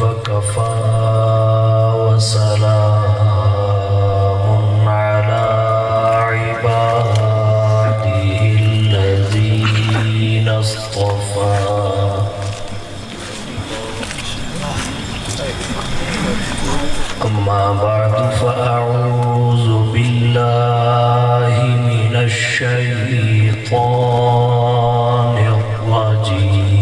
وكفى وسلام على عباده الذين اصطفى أما بعد فأعوذ بالله من الشيطان الرجيم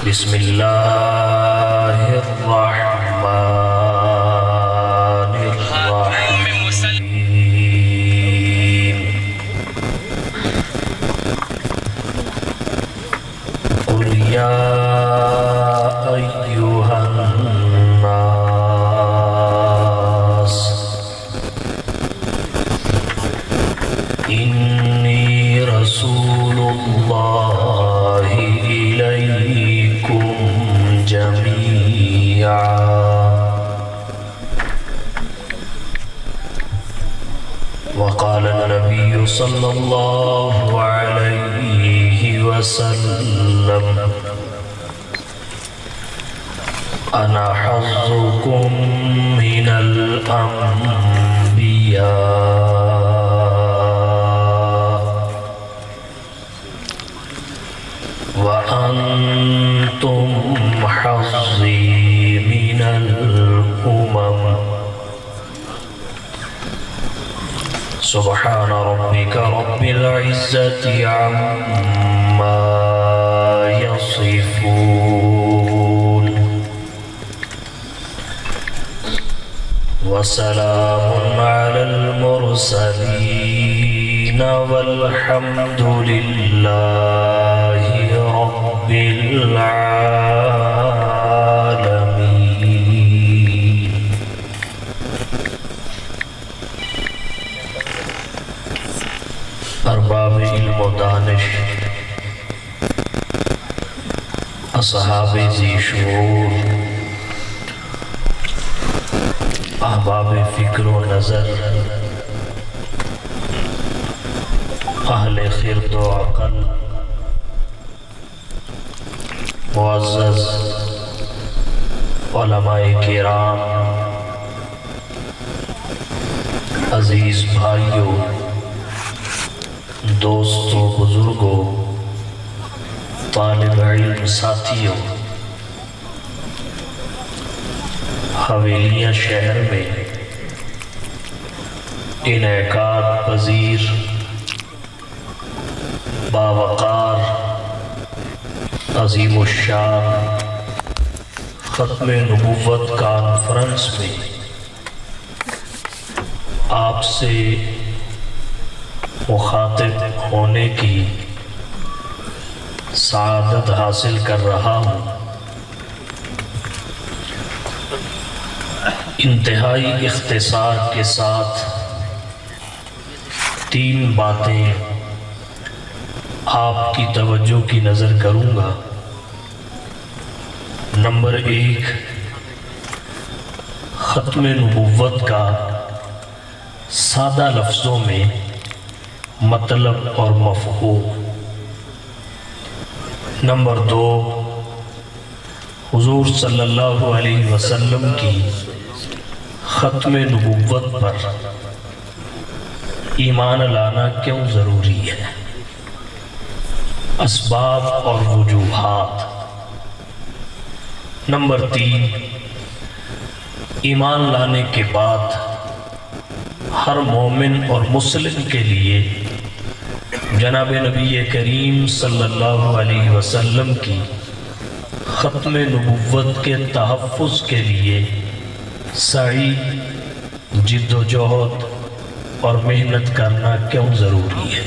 بسم الله الرحمن الرحيم قل يا أيها الناس إني رسول الله إليكم جميعا وقال النبي صلى الله عليه وسلم أنا حظكم من الأنبياء وأنتم حظي من الأمم سبحان ربك رب العزة عما يصفون وسلام على المرسلين والحمد لله رب العالمين. ارباب علم و دانش، اصحاب ذی شعور، احباب فکر و نظر، اہل خرد و عقل، معزز علماء کرام، عزیز بھائیوں، دوستوں، بزرگوں، طالب علم ساتھیوں، حویلیاں شہر میں انعقاد پذیر باوقار عظیم الشان ختم نبوت کانفرنس میں آپ سے مخاطب ہونے کی سعادت حاصل کر رہا ہوں۔ انتہائی اختصار کے ساتھ تین باتیں آپ کی توجہ کی نظر کروں گا۔ نمبر 1، ختم نبوت کا سادہ لفظوں میں مطلب اور مفہوم۔ نمبر 2، حضور صلی اللہ علیہ وسلم کی ختم نبوت پر ایمان لانا کیوں ضروری ہے، اسباب اور وجوہات۔ نمبر 3، ایمان لانے کے بعد ہر مومن اور مسلم کے لیے جناب نبی کریم صلی اللہ علیہ وسلم کی ختم نبوت کے تحفظ کے لیے سعی، جد و جہد اور محنت کرنا کیوں ضروری ہے۔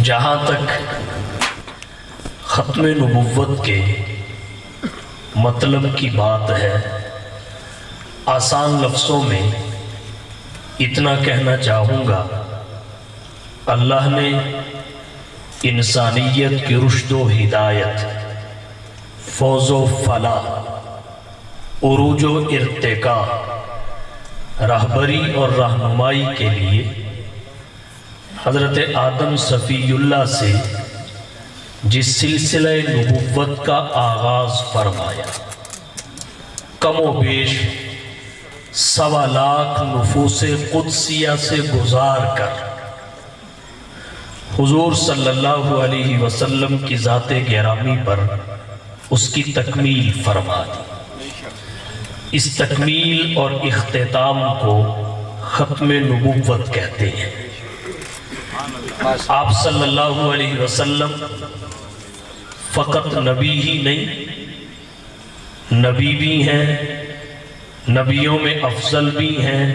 جہاں تک ختم نبوت کے مطلب کی بات ہے، آسان لفظوں میں اتنا کہنا چاہوں گا، اللہ نے انسانیت کی رشد و ہدایت، فوز و فلاح، عروج و ارتقاء، رہبری اور رہنمائی کے لیے حضرت آدم صفی اللہ سے جس سلسلہ نبوت کا آغاز فرمایا، کم و بیش 1.25 لاکھ نفوس قدسیہ سے گزار کر حضور صلی اللہ علیہ وسلم کی ذات گرامی پر اس کی تکمیل فرما دی۔ اس تکمیل اور اختتام کو ختم نبوت کہتے ہیں۔ آپ صلی اللہ علیہ وسلم فقط نبی ہی نہیں، نبی بھی ہیں، نبیوں میں افضل بھی ہیں،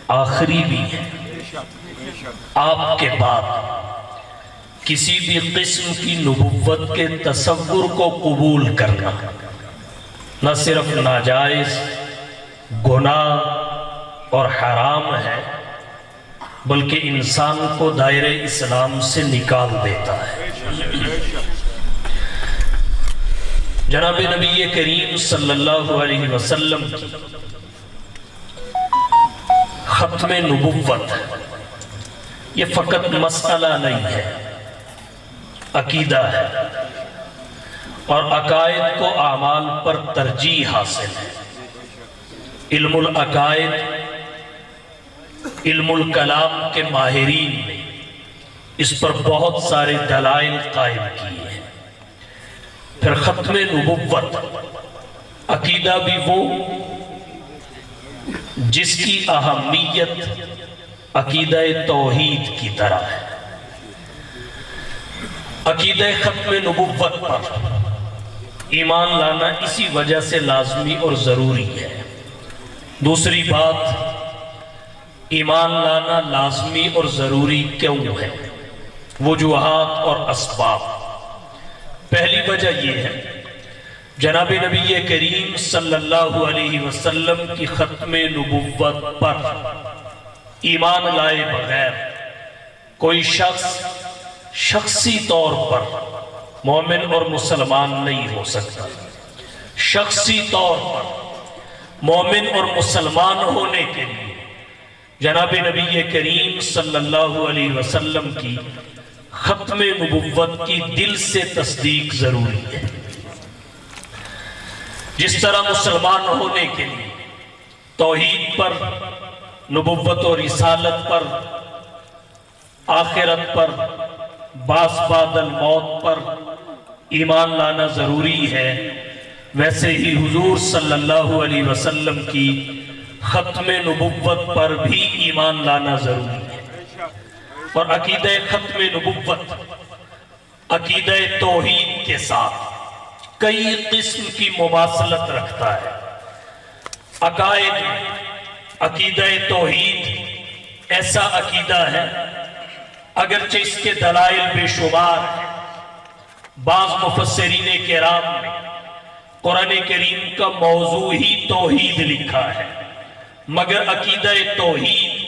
آخری بھی ہیں۔ آپ کے بعد کسی بھی قسم کی نبوت کے تصور کو قبول کرنا نہ صرف ناجائز، گناہ اور حرام ہے، بلکہ انسان کو دائرہ اسلام سے نکال دیتا ہے۔ جناب نبی کریم صلی اللہ علیہ وسلم کی ختم نبوت یہ فقط مسئلہ نہیں ہے، عقیدہ ہے، اور عقائد کو اعمال پر ترجیح حاصل ہے۔ علم العقائد، علم الکلام کے ماہرین نے اس پر بہت سارے دلائل قائم کیے ہیں۔ پھر ختم نبوت عقیدہ بھی وہ جس کی اہمیت عقیدہ توحید کی طرح ہے۔ عقیدہ ختم نبوت پر ایمان لانا اسی وجہ سے لازمی اور ضروری ہے۔ دوسری بات، ایمان لانا لازمی اور ضروری کیوں ہے؟ وجوہات اور اسباب۔ پہلی وجہ یہ ہے، جناب نبی کریم صلی اللہ علیہ وسلم کی ختم نبوت پر ایمان لائے بغیر کوئی شخص شخصی طور پر مومن اور مسلمان نہیں ہو سکتا۔ شخصی طور پر مومن اور مسلمان ہونے کے لیے جناب نبی کریم صلی اللہ علیہ وسلم کی ختم نبوت کی دل سے تصدیق ضروری ہے۔ جس طرح مسلمان ہونے کے لیے توحید پر، نبوت و رسالت پر، آخرت پر، بعث بعد الموت پر ایمان لانا ضروری ہے، ویسے ہی حضور صلی اللہ علیہ وسلم کی ختم نبوت پر بھی ایمان لانا ضروری ہے۔ اور عقیدہ ختم نبوت عقیدہ توحید کے ساتھ کئی قسم کی مماثلت رکھتا ہے۔ عقائد عقیدہ توحید ایسا عقیدہ ہے اگرچہ اس کے دلائل بے شمار ہیں۔ بعض مفسرین کرام نے قرآن کریم کا موضوع ہی توحید لکھا ہے، مگر عقیدہ توحید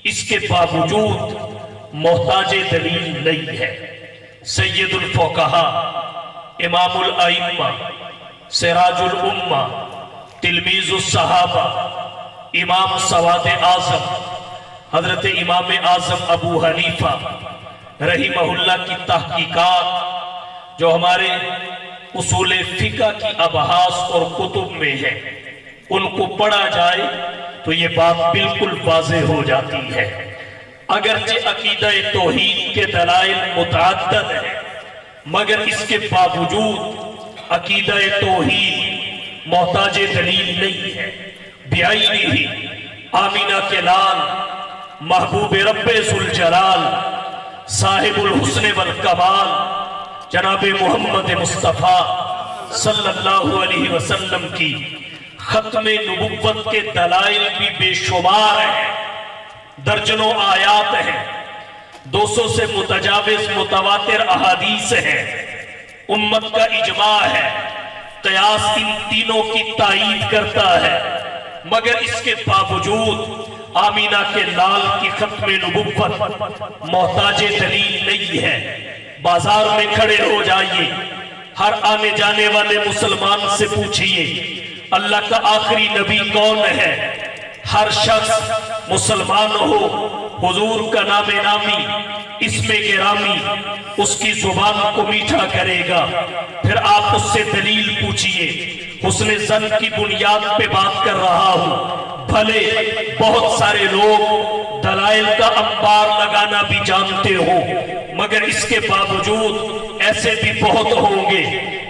اس کے باوجود محتاج دلیل نہیں ہے۔ سید الفقہا، امام الائمہ، سراج الامہ، تلمیذ الصحابہ، امام سواد اعظم حضرت امام اعظم ابو حنیفہ رحمہ اللہ کی تحقیقات جو ہمارے اصول فقہ کی ابحاث اور کتب میں ہے، ان کو پڑھا جائے تو یہ بات بالکل واضح ہو جاتی ہے۔ اگرچہ عقیدہ توحید کے دلائل متعدد ہیں، مگر اس کے باوجود عقیدہ توحید محتاج دلیل نہیں ہے۔ بعینہ آمینہ کے لال، محبوب رب ذوالجلال، صاحب الحسن والکمال، جناب محمد مصطفیٰ صلی اللہ علیہ وسلم کی ختم نبوت کے دلائل بھی بے شمار ہیں، درجنوں آیات ہیں، 200 سے متجاوز متواتر احادیث ہیں، امت کا اجماع ہے، قیاس ان تینوں کی تائید کرتا ہے، مگر اس کے باوجود آمینہ کے لال کی ختم نبوت محتاج دلیل نہیں ہے۔ بازار میں کھڑے ہو جائیے، ہر آنے جانے والے مسلمان سے پوچھئے اللہ کا آخری نبی کون ہے؟ ہر شخص مسلمان ہو حضور کا نام نامی اسم گرامی اس کی زبان کو میٹھا کرے گا۔ پھر آپ اس سے دلیل پوچھئے، حسن ظن کی بنیاد پہ بات کر رہا ہوں۔ بھلے بہت سارے لوگ دلائل کا انبار لگانا بھی جانتے ہو، مگر اس کے باوجود ایسے بھی بہت ہوں گے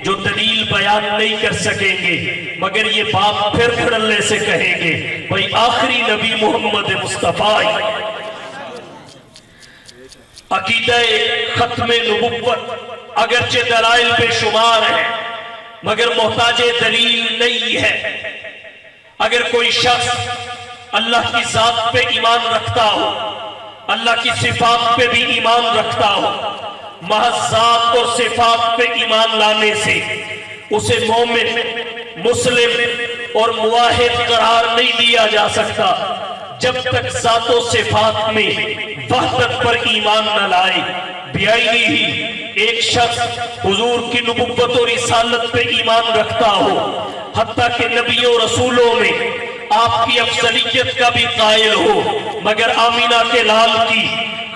جو دلیل بیان نہیں کر سکیں گے، مگر یہ بات پھر دھڑلے سے کہیں گے بھئی آخری نبی محمد مصطفیٰ۔ عقیدہ ختم نبوت اگرچہ دلائل بے شمار ہے مگر محتاج دلیل نہیں ہے۔ اگر کوئی شخص اللہ کی ذات پہ ایمان رکھتا ہو، اللہ کی صفات پہ بھی ایمان رکھتا ہو، محض ذات اور صفات پہ ایمان لانے سے اسے مومن، مسلم اور موحد قرار نہیں دیا جا سکتا جب تک ذات و صفات میں وحدت پر ایمان نہ لائے۔ بیائی ہی ایک شخص حضور کی نبوت اور رسالت پہ ایمان رکھتا ہو، حتیٰ کہ نبیوں رسولوں میں آپ کی افضلیت کا بھی قائل ہو، مگر آمینہ کے لال کی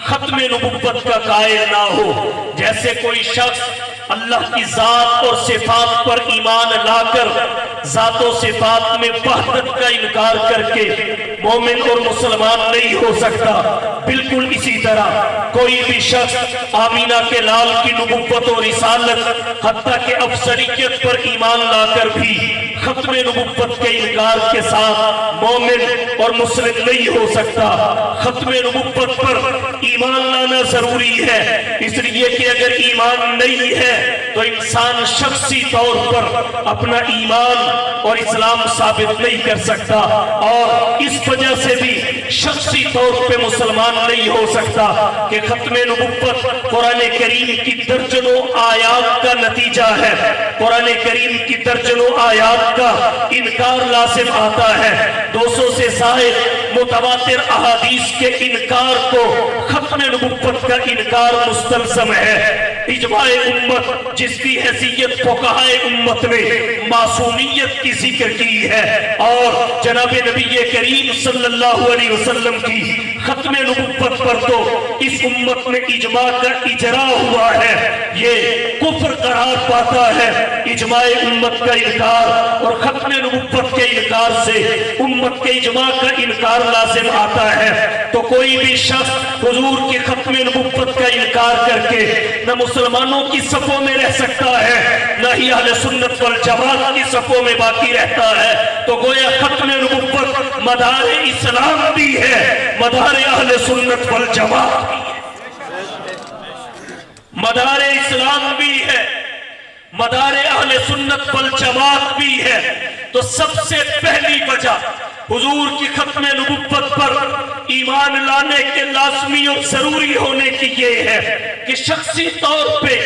ختم نبوت کا قائل نہ ہو۔ جیسے کوئی شخص اللہ کی ذات اور صفات پر ایمان لا کر ذات و صفات میں وحدت کا انکار کر کے مومن اور مسلمان نہیں ہو سکتا، بالکل اسی طرح کوئی بھی شخص آمینہ کے لال کی نبوت و رسالت حتیٰ کہ افضلیت پر ایمان لا کر بھی ختم نبوت کے انکار کے ساتھ مومن اور مسلم نہیں ہو سکتا۔ ختم نبوت پر ایمان لانا ضروری ہے، اس لیے کہ اگر ایمان نہیں ہے تو انسان شخصی طور پر اپنا ایمان اور اسلام ثابت نہیں کر سکتا، اور اس وجہ سے بھی شخصی طور پہ مسلمان نہیں ہو سکتا کہ ختم نبوت قرآن کریم کی درجنوں آیات کا نتیجہ ہے۔ قرآن کریم کی درجنوں آیات کا انکار لازم آتا ہے۔ 200 سے زائد متواتر احادیث کے انکار کو ختم نبوت کا انکار مستلزم ہے۔ اجماع امت جس کی حیثیت فقہائے امت نے معصومیت کی ذکر کی ہے، اور جناب نبی کریم صلی اللہ علیہ وسلم کی ختم نبوت پر تو اس امت میں اجماع کا اجرا ہوا ہے، یہ کفر قرار پاتا ہے۔ اجماع امت کا انکار اور ختم نبوت کے انکار سے امت کے اجماع کا انکار لازم آتا ہے۔ تو کوئی بھی شخص حضور کی ختم نبوت کا انکار کر کے نہ مسلمانوں کی صفوں میں رہ سکتا ہے، نہ ہی اہل سنت والجماعت کی صفوں میں باقی رہتا ہے۔ تو گویا ختم نبوت مدار اسلام بھی ہے، مدار اہل سنت والجماعت بھی ہے، مدار اسلام بھی ہے، مدار اہل سنت والجماعت بھی ہے۔ تو سب سے پہلی وجہ حضور کی ختم نبوت پر ایمان لانے کے لازمی اور ضروری ہونے کی یہ ہے کہ شخصی طور پہ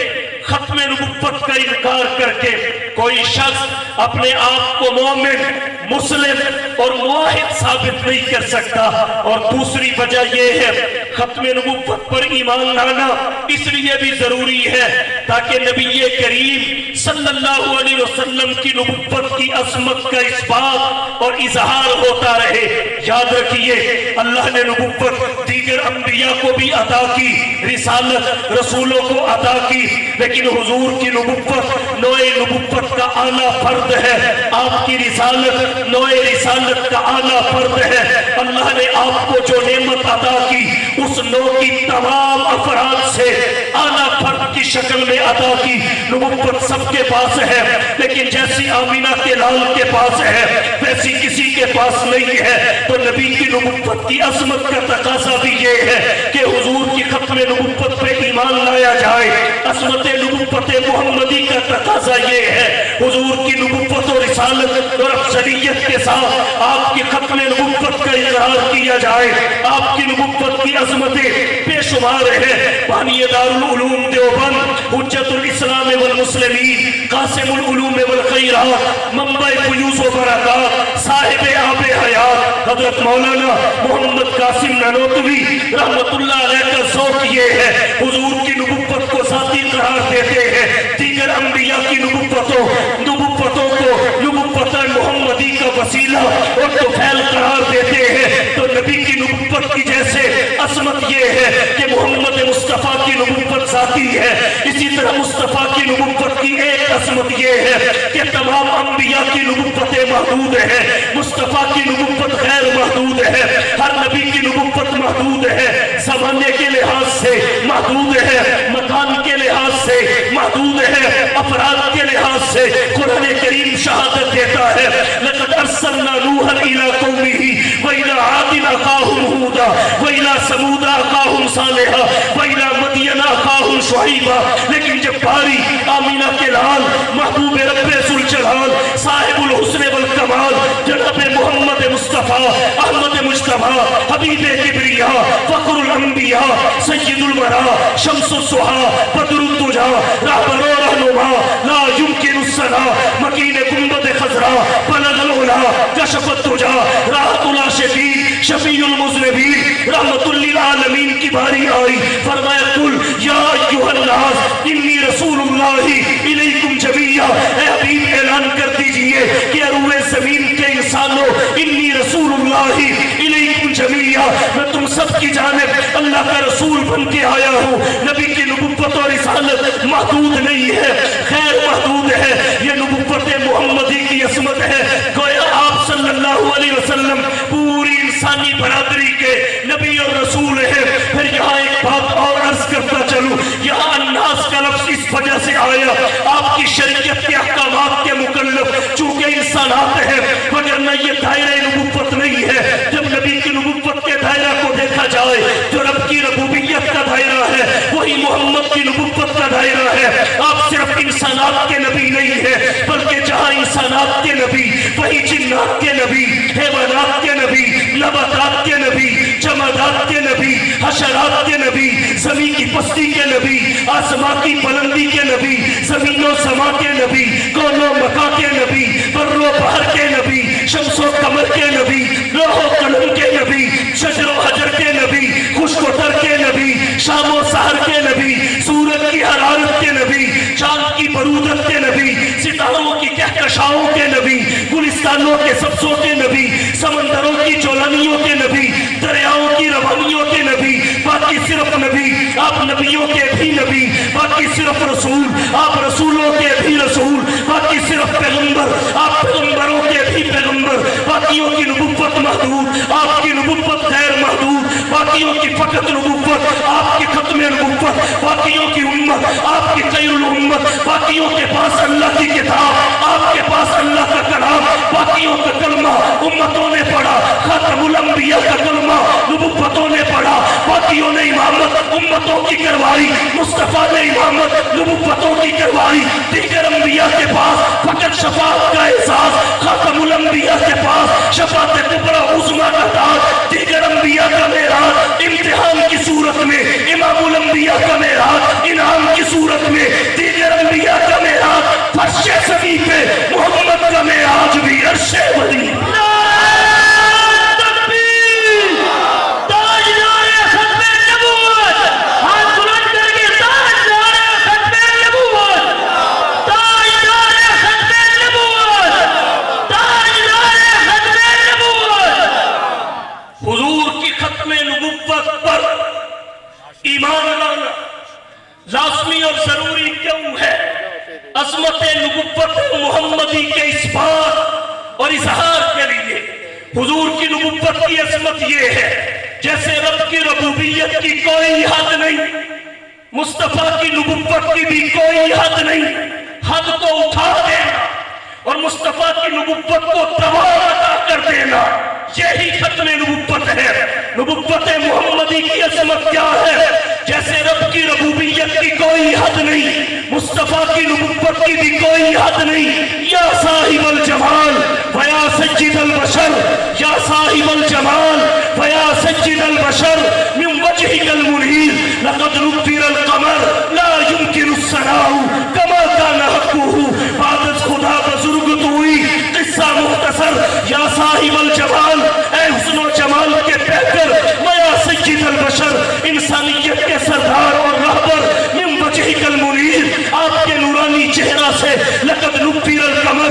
ختم نبوت کا انکار کر کے کوئی شخص اپنے آپ کو مومن، مسلم اور موحد ثابت نہیں کر سکتا۔ اور دوسری وجہ یہ ہے ختم نبوت پر ایمان لانا اس لیے بھی ضروری ہے تاکہ نبی کریم صلی اللہ علیہ وسلم کی نبوت کی عظمت کا اثبات اور اظہار ہوتا رہے۔ یاد رکھیے اللہ نے نبوت دیگر انبیاء کو بھی عطا کی، رسالت رسولوں کو عطا کی، لیکن حضور کی نبوت نوع نبوت کا اعلیٰ فرد ہے، آپ کی رسالت نوع رسالت کا اعلیٰ فرد ہے۔ اللہ نے آپ کو جو نعمت عطا کی اس نوع کی تمام افراد سے اعلیٰ فرد کی شکل میں عطا کی۔ نبوت سب کے پاس ہے، لیکن جیسی آمینہ کے لال کے پاس ہے ویسی کسی کے پاس نہیں ہے۔ تو نبی کی نبوت کی عظمت کا تقاضا بھی یہ ہے کہ حضور کی ختم نبوت پہ ایمان لایا جائے۔ عظمت نبوت محمدی کا تقاضا یہ ہے حضور کی نبوت اور رسالت اور افضلیت کے ساتھ آپ کی ختم نبوت کا اقرار کیا جائے۔ آپ کی نبوت کی عظمتیں بے شمار ہیں۔ بانی دارالعلوم دیوبند، حجت الاسلام والمسلمین، قاسم العلوم والخیرات، منبع فیوز و برکات، صاحب آب حیات حضرت مولانا محمد قاسم نانوتوی رحمت اللہ علیہ کا ذوق یہ ہے حضور کی نبوت کو ذاتی قرار دیتے ہیں، دیگر انبیاء کی نبوتوں کو نبوت محمدی کا وسیلہ اور طفیل قرار دیتے ہیں، تو نبی کی نبوت کی جیسے عظمت یہ ہے کہ محمد مصطفیٰ کی نبوت ذاتی ہے، اسی طرح مصطفیٰ کی نبوت کی ایک عظمت یہ ہے کہ تمام انبیاء کی نبوتیں محدود ہیں، مصطفیٰ کی نبوت غیر محدود ہے، ہر نبی کی نبوت محدود ہے، زمانے کے لحاظ سے محدود ہے، مکان کے لحاظ سے محدود ہے، افراد کے لحاظ سے قرآن کریم شہادت دیتا ہے لقد ارسلنا نوحا الى قومه والى عاد اخاهم هودا والى ثمود اخاهم صالحا والى مدین اخاهم شعیبا، لیکن جب باری آمینہ کے لال محبوب رب ذوالجلال صاحب الحسن والکمال جناب محمد مصطفیٰ احمد مجتبیٰ حبیب کبریاء فخر الانبیاء سید المرا شمس الضحیٰ بدر الدجیٰ رہبر و رہنما لا يمکن الصلاح مکین گنبد خضرا بلغ العلا کشف الدجیٰ راحت العاشقین شفیع المذنبین رحمت للعالمین کی باری آئی، فرمایا قل یا ایھا الناس انی رسول اللہ الیکم جمیعا، اے حبیب اعلان کر دیجئے کہ روئے زمین کے انسانوں انی رسول اللہ الیکم جمیعا، میں تم سب کی جانب اللہ کا رسول بن کے آیا ہوں۔ نبی کی نبوت اور رسالت محدود نہیں ہے، خیر محدود ہے، یہ نبوت محمدی کی عظمت ہے۔ گویا آپ صلی اللہ علیہ وسلم پوری انسانی برادری کے نبی اور رسول ہیں۔ پھر یہاں ایک بات اور عرض کرتا چلوں، یہاں الناس کا لفظ اس وجہ سے آیا آپ کی شریعت کے احکامات کے مکلف چونکہ انسانات ہیں، وگرنہ یہ دائرہ نبوت نہیں ہے۔ جب نبی کی نبوت کے دائرہ کو دیکھا جائے جو رب کی ربوبیت کا دائرہ ہے وہی محمد کی نبوت کا دائرہ ہے۔ آپ صرف انسانات کے نبی نہیں ہیں بلکہ جہاں انسانات کے نبی وہی جنات کے نبی، حیوانات کے نبی، نباتات کے نبی، جمادات کے نبی، حشرات کے نبی، زمین کی پستی کے نبی، آسمان کی بلندی کے نبی، زمین و سما کے نبی، کون و مکان کے نبی، بر و بحر کے نبی، شمس و قمر کے نبی، لوح و قلم کے نبی، شجر و حجر کے نبی، خشک و تر کے نبی، شام و سحر کے نبی، سورج کی حرارت کے نبی، چاند کی برودت کے نبی، ستاروں کی کہکشاؤں کے نبی، گلستانوں کے سبزوں کے نبی، سمندروں کی جولانیوں کے نبی، دریاؤں کی روانیوں کے نبی، باقی صرف نبی، آپ نبیوں کے بھی نبی، باقی صرف رسول، آپ رسولوں کے بھی رسول، باقی صرف پیغمبر، آپ پیغمبروں کے بھی پیغمبر، باقیوں کی نبوت محدود، آپ کی نبوت غیر محدود، باقیوں کی فقط نبوت، آپ کی ختم نبوت، باقیوں کی امت، آپ کی خیر الامت، باقیوں کے پاس اللہ کی کتاب، آپ کے پاس اللہ کا کلام، باقیوں کا کلمہ امتوں نے پڑھا، خاتم الانبیاء کا کلمہ نبوتوں نے پڑھا، باقیوں نے امامت امتوں کی کروائی، مصطفیٰ نے امامت نبوتوں کی کروائی، دیگر انبیاء کے پاس فقط شفاعت کا احساس، خاتم الانبیاء کے پاس شفاعت کبریٰ عظمیٰ کا تاج، دیگر انبیاء کا معراج امتحان کی صورت میں، امام الانبیاء کا معراج انعام کی صورت میں، دیگر انبیاء کا معراج فرش سبی پہ، محمد کا معراج بھی عرش ولی۔ ایمان لانا لازمی اور ضروری کیوں ہے؟ عظمت نبوت محمدی کے اثبات اور اظہار کے لیے حضور کی نبوت کی عظمت یہ ہے جیسے رب کی ربوبیت کی کوئی حد نہیں، مصطفیٰ کی نبوت کی بھی کوئی حد نہیں، حد کو اٹھا دینا اور مصطفیٰ کی نبوت کو دوام عطا کر دینا، یہی ختم نبوت ہے۔ نبوت محمدی کی عظمت کیا ہے؟ جیسے رب کی ربوبیت کی کوئی حد نہیں، مصطفیٰ کی نبوت کی بھی کوئی حد نہیں۔ یا صاحب الجمال ویا سید البشر، یا صاحب الجمال ویا سید البشر من وجهك المنیر لقد نبر القمر لا يمكن الثناء كما كان حقه بعد خدا بزرگ توئی۔ قصہ مختصر، یا صاحب الجمال، اے حسن و جمال کے بہتر، ویا سید البشر، انسانیت کے سردار اور رہبر، من وجهك المنیر، آپ کے نورانی چہرہ سے لقد نبر القمر،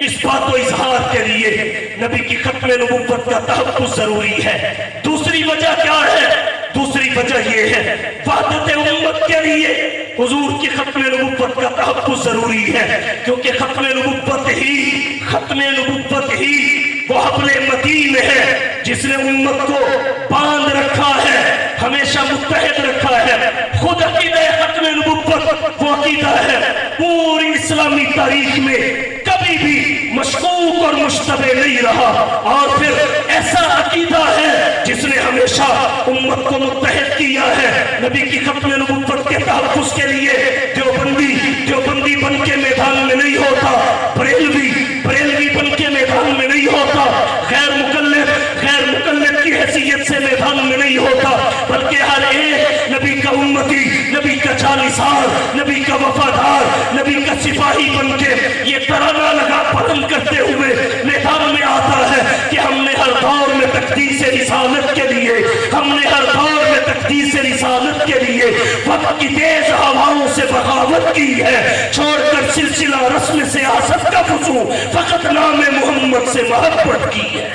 اس بات و اظہار کے لیے نبی کی ختم نبوت کا تحفظ ضروری ہے۔ دوسری وجہ کیا ہے؟ دوسری وجہ یہ ہے وحدت امت کے لیے حضور کی ختم نبوت کا تحفظ ضروری ہے، کیونکہ ختم نبوت ہی وہ حبل متین ہے جس نے امت کو باندھ رکھا ہے، ہمیشہ متحد رکھا ہے۔ خود عقیدہ ختم نبوت وہ عقیدہ ہے پوری اسلامی تاریخ میں کبھی بھی مشکوک اور مشتبہ نہیں رہا، اور پھر ایسا عقیدہ ہے جس نے ہمیشہ امت کو متحد کیا ہے۔ نبی کی ختم نبوت کے تحفظ کے لیے دیوبندی بن کے میدان میں نہیں ہوتا، بریلوی بن کے میدان میں نہیں ہوتا، غیر مقلد کی حیثیت سے میدان میں نہیں ہوتا، بلکہ ہر ایک نبی کا امتی، نبی کا جانثار، نبی کا وفادار، نبی کا سپاہی بن کے یہ ترانہ لگا بلند کرتے ہوئے میدان میں آتا ہے کہ ہم نے ہر دور میں تقدیس رسالت کے لیے وقت کی تیز ہواؤں سے بغاوت کی ہے، چھوڑ کر سلسلہ رسم سیاست کا وضو فقط نام محمد سے محبت کی ہے۔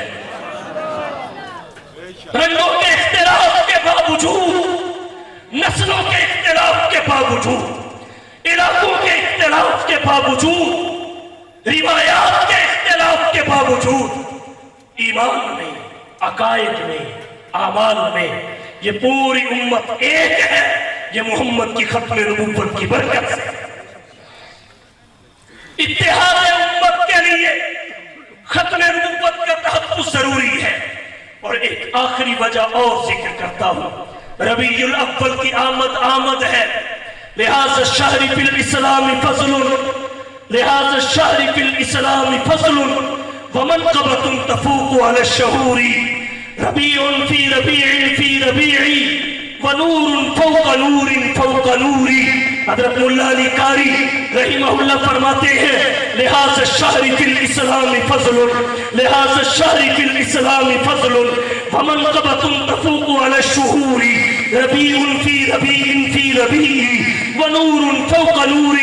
رنگوں کے اختلاف کے باوجود، نسلوں کے اختلاف کے باوجود، علاقوں کے اختلاف کے باوجود، روایات کے اختلاف کے باوجود، ایمان میں، عقائد میں، اعمال میں یہ پوری امت ایک ہے، یہ محمد کی ختم نبوت کی برکت سے۔ اتحاد امت کے لیے ختم نبوت کا تحفظ ضروری ہے۔ اور ایک آخری وجہ اور ذکر کرتا ہوں، ربیع الاول کی آمد ہے، لہذا الشہر فی الاسلام فضل ومنقبۃ تفوق علی الشہور، ربیع فی ربیع ونور فوق نور۔ حضرت مولا علی قاری رحمہ اللہ فرماتے ہیں لہذا الشہر فی الاسلام فضل ومنقبۃ تفوق علی الشہور، ربیع فی ربیع ونور فوق نور۔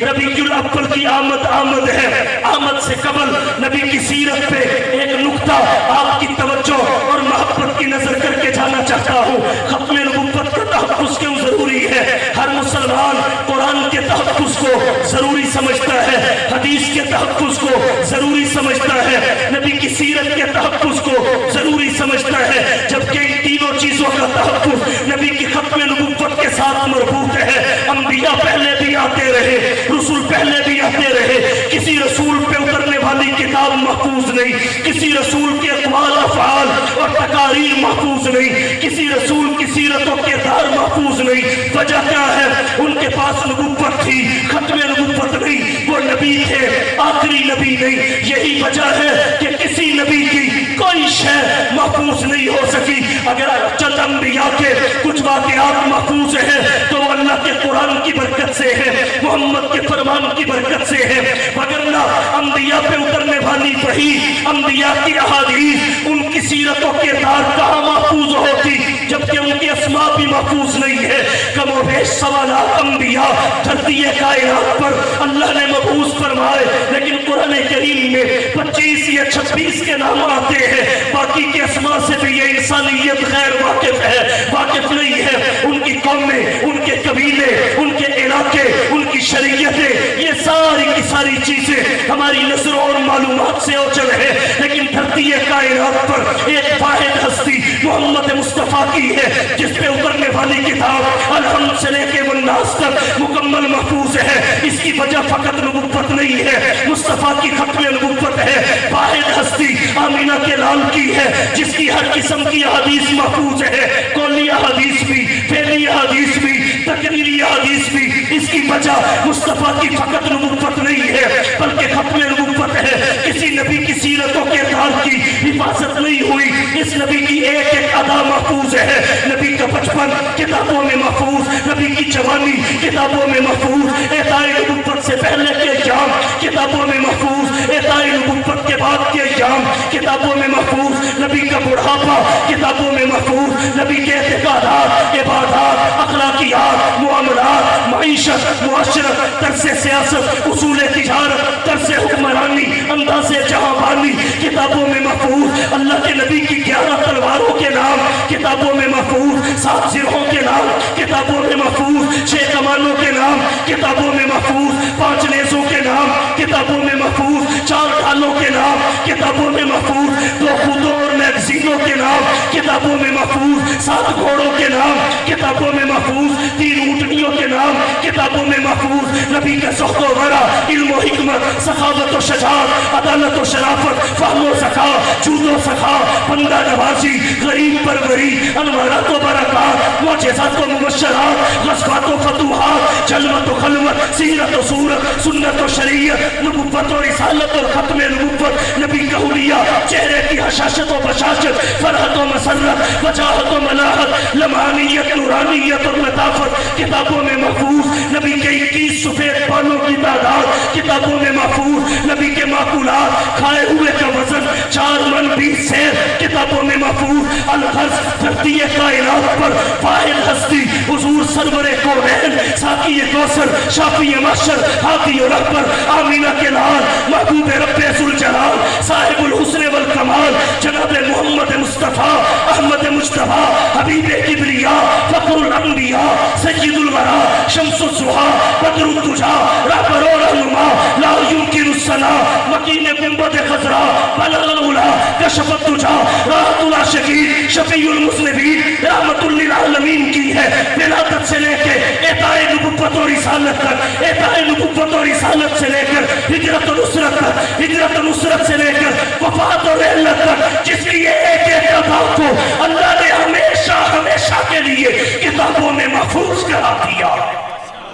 ربیع الاول کی آمد ہے، آمد سے قبل نبی کی سیرت پہ ایک نقطہ آپ کی توجہ اور محبت کی نظر کر کے جانا چاہتا ہوں۔ ختم نبوت کا تحفظ کیوں ضروری ہے؟ ہر مسلمان قرآن کے تحفظ کو ضروری سمجھتا ہے، حدیث کے تحفظ کو ضروری سمجھتا ہے، نبی کی سیرت کے تحفظ کو ضروری سمجھتا ہے، جبکہ ان تینوں چیزوں کا تحفظ نبی کی ختم نبوت کے ساتھ مربوط ہے۔ انبیاء پہلے بھی آتے رہے، رسول پہلے بھی آتے رہے، کسی رسول پہ اترنے والی کتاب محفوظ نہیں، کسی رسول کے اقوال افعال اور تقاریر محفوظ نہیں، کسی رسول کی سیرت و کردار محفوظ نہیں۔ وجہ کیا ہے؟ ان کے پاس نبوت تھی، ختم نبوت نہیں، وہ نبی تھے، آخری نبی نہیں۔ یہی وجہ ہے کہ کسی نبی کی کوئی شے محفوظ نہیں ہو سکی۔ اگر چند انبیاء کے کچھ واقعات محفوظ ہیں تو وہ اللہ کے قرآن کی برکت سے ہے، محمد کے فرمان کی برکت سے ہے، وگرنہ انبیاء پہ اترنے والی وحی، انبیاء کی احادیث، ان کی سیرت و کردار کہاں محفوظ ہوتی، جبکہ ان کی اسماء بھی محفوظ نہیں ہے۔ کم و بیش سوالات انبیاء دھرتی کائنات پر اللہ نے مبعوث فرمائے، لیکن قرآن کریم میں 25 یا 26 کے نام آتے ہیں، باقی کے اسماء سے بھی یہ انسانیت غیر واقف نہیں ہے۔ ان کی قومیں، ان کے قبیلے، ان کے علاقے، ان کی شریعتیں، یہ ساری کی ساری چیزیں ہماری نظروں اور معلومات سے اوجل ہے، لیکن دھرتی کائنات پر ایک واحد ہستی محمد مصطفیٰ کی ہے، جس پہ اترنے والی کتاب الحمد سے لے کے والناس تک مکمل محفوظ ہے۔ اس کی وجہ فقط نبوت نہیں ہے، مصطفیٰ کی ختم نبوت ہے۔ واحد ہستی آمینہ کے لال کی ہے، جس کی ہر قسم کی حدیث محفوظ ہے، قولی حدیث بھی، فعلی حدیث بھی، تقریری حدیث بھی۔ اس کی وجہ مصطفیٰ کی فقط نبوت نہیں ہے، بلکہ ختم نبوت ہے۔ کسی نبی کی سیرت و کردار کی حفاظت نہیں ہوئی، اس نبی کی ایک ایک ادا محفوظ ہے۔ نبی کا بچپن کتابوں میں محفوظ، نبی کی جوانی کتابوں میں محفوظ، اعطاء نبوت سے پہلے کے ایام کتابوں میں محفوظ، اعطاء نبوت کے بعد کے ایام کتابوں میں محفوظ، نبی کا بڑھاپا کتابوں میں محفوظ نبی کے اعتقادات، عبادات، اخلاقیات، معاملات، معیشت، معاشرت، طرز سیاست، اصول تجارت، طرز حکمرانی، انداز جہاں بانی کتابوں میں محفوظ، اللہ کے نبی کی 11 تلواروں کے نام کتابوں میں محفوظ، 7 زرہوں کے نام کتابوں میں محفوظ، 6 کمانوں کے نام کتابوں میں محفوظ، 5 نیزوں کے نام کتابوں میں محفوظ، 4 ڈھالوں کے نام کتابوں میں محفوظ، 2 خودوں اور میگزینوں کے نام کتابوں میں محفوظ، 7 گھوڑوں کے نام کتابوں میں محفوظ، 3 اونٹنیوں کے نام کتابوں میں محفوظ، نبی کا زہد و ورع، علم و حکمت، سخاوت و شجاعت، عدالت و شرافت، فہم و ذکا، جود و سخا، بندہ نوازی، غریب پروری، انوارات و برکات، معجزات و مبشرات، غزوات و فتوحات، جلوت و خلوت، سیرت و صورت، سنت و شریعت، نبوت و رسالت اور ختم نبوت، نبی کا حلیہ، چہرے کی حشاشت و بشاشت، فرحت و مسرت، وجاہت و ملاحت، لمعانیت، نورانیت اور لطافت کتابوں میں محفوظ، نبی کے 21 سفید بالوں کی تعداد کتابوں میں محفوظ، نبی کے معقولات، کھائے ہوئے کا وزن 4 من 20 سیر کتابوں میں محفوظ، الغرض دھرتی کائنات پر واحد ہستی حضور سرور کونین، ساقی کوثر، شافی محشر، ہادی و رہبر، آمینہ کے لال، محبوب رب ذوالجلال، صاحب الحسن والکمال، جناب محمد مصطفیٰ، احمد مجتبیٰ، حبیب کبریا، فخر الانبیاء، سید الورا، شمس الضحیٰ، بدر الدجا، رہبر و رہنما، لا یمکن الثنا، مکین گنبد خضرا، بلغ العلا، کشف الدجا، راحت العاشقین، شفیع المذنبین، رحمت للعالمین کی ہے ولادت سے لے کے اعطاء نبوت و رسالت تک، اعطاء نبوت و رسالت سے لے کر ہجرت و نصرت تک، ہجرت و نصرت سے لے کر وفات و رحلت تک، جس کی ایک ادا کو اللہ نے ہمیشہ ہمیشہ کے لیے کتابوں میں محفوظ کرا دیا۔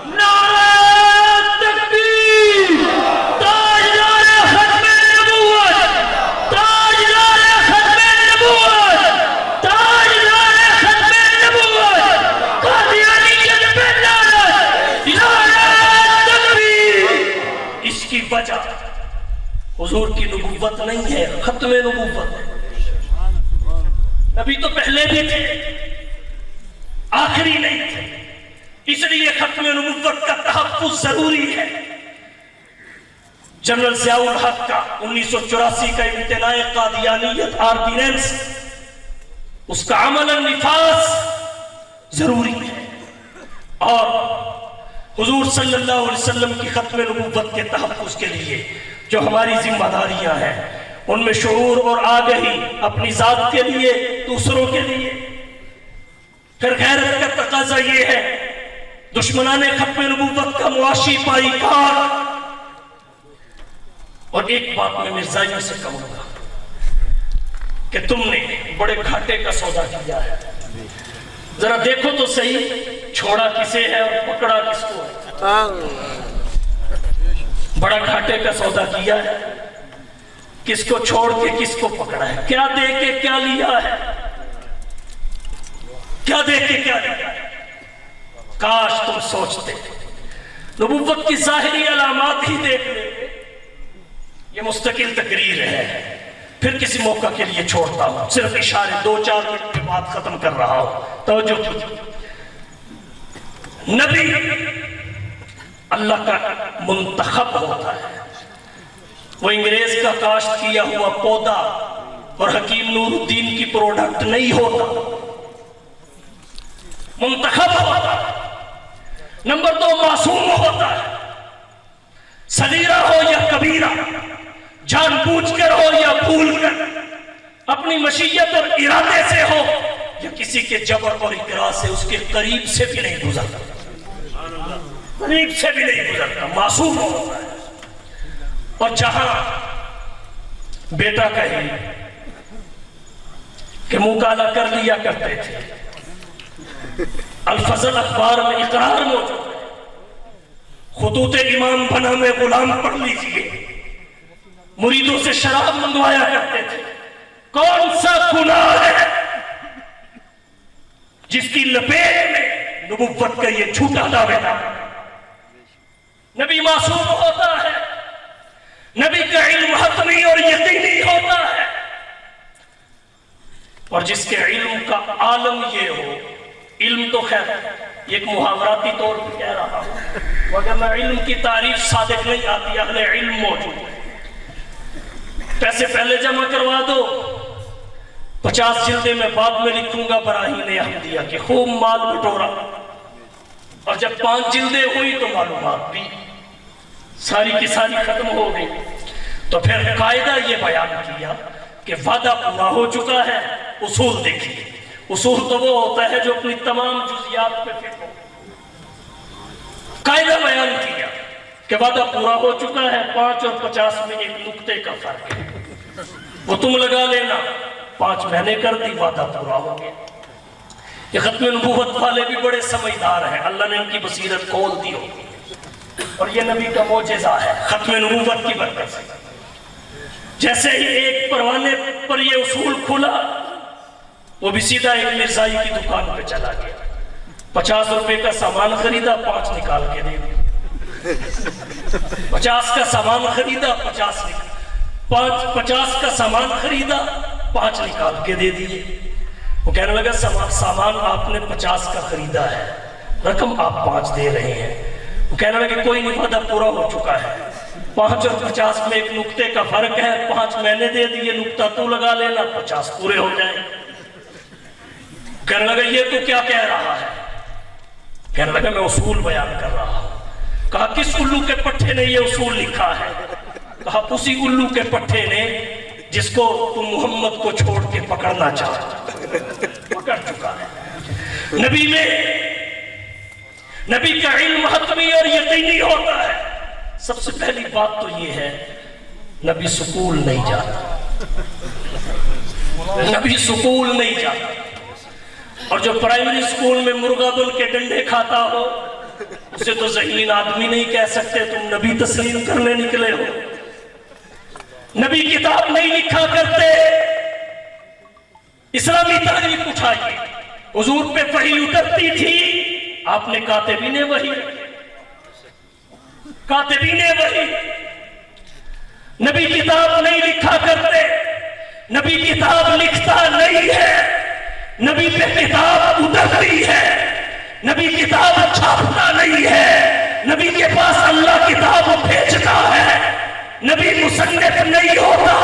نعرہ تکبیر، تاجدار ختم نبوت، تاجدار ختم نبوت، تاجدار ختم نبوت، قادیانیت پہ لعنت، نعرہ تکبیر۔ اس کی وجہ حضور کی نبوت نہیں ہے، ختم نبوت ہے۔ نبی تو پہلے بھی تھے، آخری نہیں تھے، اس لیے ختم نبوت کا تحفظ ضروری ہے۔ جنرل ضیاء الحق کا 1984 کا امتناع قادیانیت آردیننس، اس کا عمل نفاذ ضروری ہے، اور حضور صلی اللہ علیہ وسلم کی ختم نبوت کے تحفظ کے لیے جو ہماری ذمہ داریاں ہیں، ان میں شعور اور آگہی اپنی ذات کے لیے، دوسروں کے لیے، پھر غیرت کا تقاضا یہ ہے دشمنان ختم نبوت کا معاشی پائی کار۔ اور ایک بات میں مرزائیوں سے کہوں گا کہ تم نے بڑے گھاٹے کا سودا کیا ہے، ذرا دیکھو تو صحیح چھوڑا کسے ہے اور پکڑا کس کو ہے۔ بڑا گھاٹے کا سودا کیا ہے، کس کو چھوڑ کے کس کو پکڑا ہے، کیا دے کے کیا لیا ہے، کیا دے کے کیا لیا ہے۔ کاش تم سوچتے نبوت کی ظاہری علامات ہی دیکھ لیتے۔ یہ مستقل تقریر ہے، پھر کسی موقع کے لیے چھوڑتا ہوں، صرف اشارے 2-4 منٹ کے بعد ختم کر رہا ہوں۔ توجہ کیجیے، نبی اللہ کا منتخب ہوتا ہے، وہ انگریز کا کاشت کیا ہوا پودا اور حکیم نور الدین کی پروڈکٹ نہیں ہوتا، منتخب ہوتا ہے۔ نمبر 2، معصوم ہوتا ہے، صغیرہ ہو یا کبیرہ، جان بوجھ کر ہو یا بھول کر، اپنی مشیت اور ارادے سے ہو یا کسی کے جبر اور اکراه سے، اس کے قریب سے بھی نہیں گزرتا، قریب سے بھی نہیں گزرتا، معصوم ہوتا ہے۔ اور جہاں بیٹا کہے کہ منہ کالا کر لیا کرتے تھے، الفضل اخبار میں اقرار موجود ہے، خطوط امام بنا میں غلام پڑھ لیجئے، مریدوں سے شراب منگوایا کرتے تھے۔ کون سا گناہ ہے جس کی لپیٹ میں نبوت کا یہ جھوٹا دعویٰ تھا؟ نبی معصوم ہوتا ہے، نبی کا علم حتمی اور یقینی ہوتا ہے۔ اور جس کے علم کا عالم یہ ہو، علم تو خیر ایک محاوراتی طور پہ کہہ رہا ہوں، مگر میں علم کی تعریف صادق نہیں آتی، اہل علم موجود ہے، پیسے پہلے جمع کروا دو، 50 جلدیں میں بعد میں لکھوں گا براہین احمدیہ کہ خوب مال بٹورا، اور جب 5 جلدیں ہوئی تو معلومات بھی ساری کی ساری ختم ہو گئی۔ تو پھر قاعدہ یہ بیان کیا کہ وعدہ پورا ہو چکا ہے، اصول دیکھیے، اصول تو وہ ہوتا ہے جو اپنی تمام جزیات پہ فٹ ہو۔ قاعدہ بیان کیا کہ وعدہ پورا ہو چکا ہے، 5 اور 50 میں ایک نقطے کا فرق ہے، وہ تم لگا لینا، 5 مہینے کر دی، وعدہ پورا ہو گیا۔ یہ ختم نبوت والے بھی بڑے سمجھدار ہیں، اللہ نے ان کی بصیرت کھول دی ہو، اور یہ نبی کا معجزہ ہے ختم نبوت کی برکت سے۔ جیسے ہی ایک پروانے پر یہ اصول کھلا، وہ بھی سیدھا ایک مرزائی کی دکان پہ چلا گیا، 50 روپے کا سامان خریدا، 5 نکال کے دے دیا، 50 کا سامان خریدا، 50 کا سامان خریدا، 5 نکال کے دے دیے۔ وہ کہنے لگا سامان آپ نے 50 کا خریدا ہے، رقم آپ 5 دے رہے ہیں۔ وہ کہنے لگا کوئی نہیں، وعدہ پورا ہو چکا ہے، 5 اور 50 میں ایک نقطے کا فرق ہے، 5 میں نے دے دیے، نقطہ تو لگا لینا، 50 پورے ہو جائیں۔ کہنے لگا یہ تو کیا کہہ رہا ہے؟ کہنے لگا میں اصول بیان کر رہا ہوں۔ کہا کس الو کے پٹھے نے یہ اصول لکھا ہے؟ کہا اسی الو کے پٹھے نے جس کو تم محمد کو چھوڑ کے پکڑنا چاہتا، پکڑ چکا ہے۔ نبی کا علم حتمی اور یقینی ہوتا ہے۔ سب سے پہلی بات تو یہ ہے، نبی سکول نہیں جاتا، نبی سکول نہیں جاتا، اور جو پرائمری سکول میں مرغا بل کے ڈنڈے کھاتا ہو اسے تو ذہین آدمی نہیں کہہ سکتے تم نبی تسلیم کرنے نکلے ہو۔ نبی کتاب نہیں لکھا کرتے، اسلامی تاریخ اٹھائیے، حضور پہ وحی اترتی تھی، آپ نے کاتبین وحی، کاتبین وحی، نبی کتاب نہیں لکھا کرتے، نبی کتاب لکھتا نہیں ہے، نبی پہ کتاب اترتی ہے، نبی کتاب چھاپتا نہیں ہے، نبی کے پاس اللہ کتاب بھیجتا ہے، نبی مصنف نہیں ہوتا،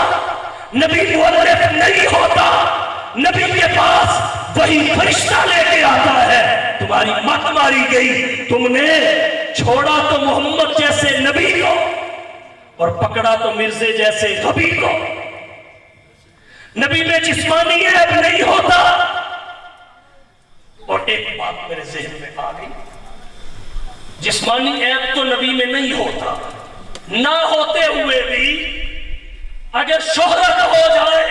نبی مؤلف نہیں ہوتا، نبی کے پاس وہی فرشتہ لے کے آتا ہے۔ تمہاری مت ماری گئی، تم نے چھوڑا تو محمد جیسے نبی کو اور پکڑا تو مرزے جیسے غبی کو۔ نبی میں جسمانی عیب نہیں ہوتا۔ اور ایک بات میرے ذہن میں آ گئی، جسمانی عیب تو نبی میں نہیں ہوتا، نہ ہوتے ہوئے بھی اگر شہرت ہو جائے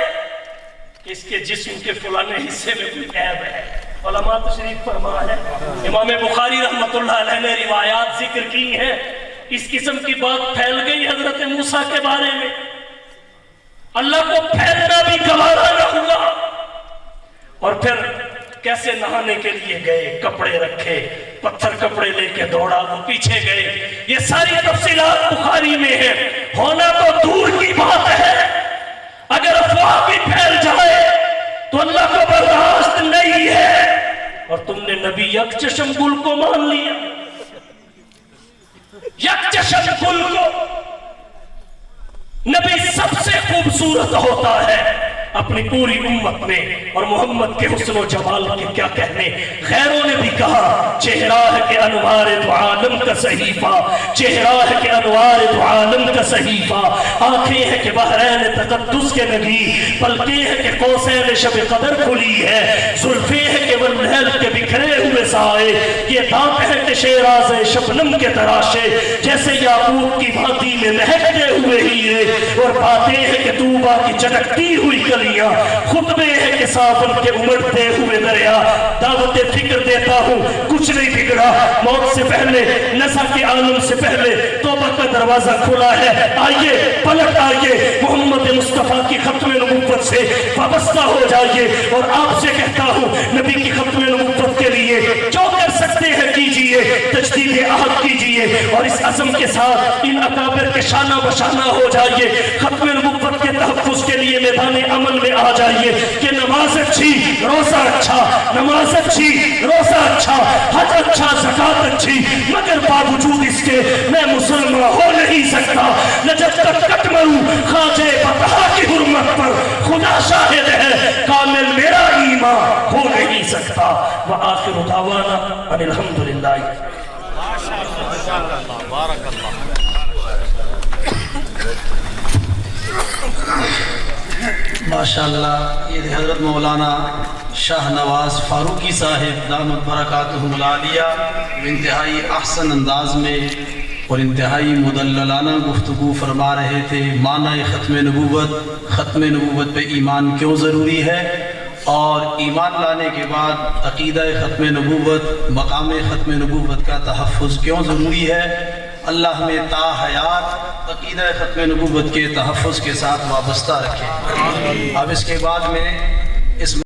کہ اس کے جسم کے فلانے حصے میں کوئی عیب ہے، علماء تشریف فرما ہے، امام بخاری رحمت اللہ علیہ نے روایات ذکر کی ہیں، اس قسم کی بات پھیل گئی حضرت موسیٰ کے بارے میں، اللہ کو پھیلنا بھی گوارا نہ ہوا، اور پھر کیسے نہانے کے لیے گئے، کپڑے رکھے، پتھر کپڑے لے کے دوڑا، وہ پیچھے گئے، یہ ساری تفصیلات بخاری میں ہیں۔ ہونا تو دور کی بات ہے، اگر افواہ بھی پھیل جائے تو اللہ کو برداشت نہیں ہے، اور تم نے نبی یک چشم گل کو مان لیا، یک چشم گل کو۔ نبی سب سے خوبصورت ہوتا ہے اپنی پوری امت میں، اور محمد کے حسن و جمال کے کیا کہنے، غیروں نے بھی کہا چہرہ ہے کہ انوار دو عالم کا صحیفہ، چہرہ ہے کہ انوار دو عالم کا صحیفہ، آنکھیں ہیں کہ بحرین تقدس کے نگی، پلکیں ہیں کہ قوسین شب قدر کھلی ہے، زلفیں ہیں کہ واللیل کے بکھرے ہوئے سائے، یہ دانت ہے کہ شیراز شبنم کے تراشے، جیسے یاقوت کی بھانتی میں مہکتے ہوئے ہیرے، اور باتیں ہیں کہ طوبہ کی چٹکتی ہوئی کلیاں، خطبے ہیں کہ صابن کے امڑتے ہوئے دریا، دعوت فکر دیتا ہوں کچھ نہیں بگڑا، موت سے پہلے نزا کے عالم سے پہلے توبہ کا دروازہ کھلا ہے، آئیے پلٹ آئیے، محمد مصطفیٰ کی ختم نبوت سے وابستہ ہو جائیے، اور آپ سے کہتا ہوں نبی کی ختم نبوت کے لیے جو کر سکتے ہیں کیجیے۔ کیجئے، تجدید عہد کیجئے اور اس عزم کے ساتھ ان اکابر کے شانہ بشانہ ہو جائیے، ختم نبوت کے تحفظ کے لیے میدان عمل میں آ جائیے کہ نماز اچھی، روزہ اچھا، نماز اچھی، روزہ اچھا، حج اچھا، زکوٰۃ اچھی، مگر باوجود اس کے میں مسلمان ہو نہیں سکتا نہ جب تک کٹ مروں خواجہ بطحا کی حرمت پر، خدا شاہد ہے کامل میرا ایمان ہو نہیں سکتا۔ وآخر دعوانا ان الحمدللہ۔ ماشاءاللہ، یہ حضرت مولانا شاہ نواز فاروقی صاحب دامت برکاتہم العالیہ انتہائی احسن انداز میں اور انتہائی مدللانہ گفتگو فرما رہے تھے۔ معنی ختم نبوت پہ ایمان کیوں ضروری ہے اور ایمان لانے کے بعد عقیدہ ختم نبوت، مقام ختم نبوت کا تحفظ کیوں ضروری ہے۔ اللہ ہمیں تا حیات عقیدہ ختم نبوت کے تحفظ کے ساتھ وابستہ رکھے۔ اب اس کے بعد میں اس